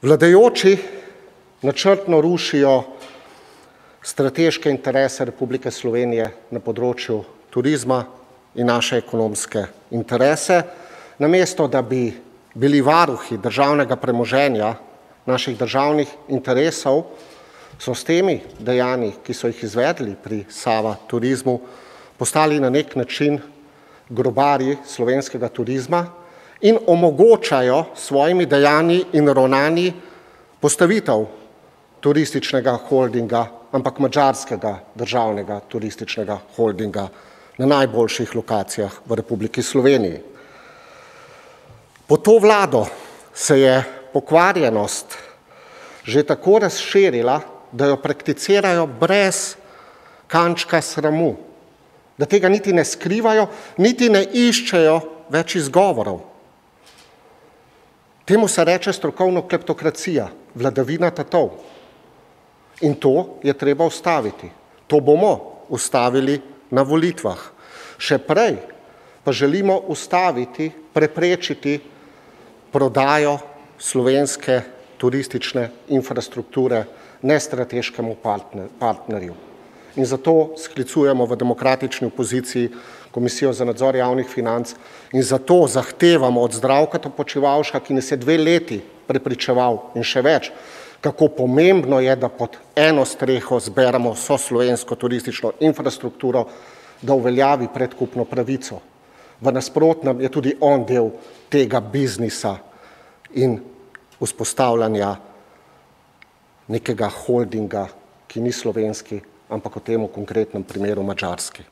Vladajoči načrtno rušijo strateške interese Republike Slovenije na področju turizma in naše ekonomske interese, namesto da bi bili varuhi državnega premoženja, naših državnih interesov, so s temi dejanji, ki so jih izvedli pri Sava Turizmu, postali na nek način grobarji slovenskega turizma in omogočajo svojimi dejanji in ravnanji postavitev turističnega holdinga, ampak madžarskega državnega turističnega holdinga na najboljših lokacijah v Republiki Sloveniji. Pod to vlado se je pokvarjenost že tako razširila, da jo prakticirajo brez kančka sramu, da tega niti ne skrivajo, niti ne iščejo več izgovorov. Temu se reče strokovno kleptokracija, vladavina tatov. In to je treba ustaviti. To bomo ustavili na volitvah. Še prej pa želimo ustaviti, preprečiti prodajo slovenske turistične infrastrukture nestrateškemu partnerju. In zato sklicujemo v demokratični opoziciji Komisijo za nadzor javnih financ in zato zahtevamo od Zdravka Počivalška, ki nas je 2 leti prepričeval in še več, kako pomembno je, da pod eno streho zberemo vso slovensko turistično infrastrukturo, da uveljavi predkupno pravico. V nasprotnem je tudi on del tega biznisa in vzpostavljanja nekega holdinga, ki ni slovenski, ampak v tem konkretnem primeru madžarski.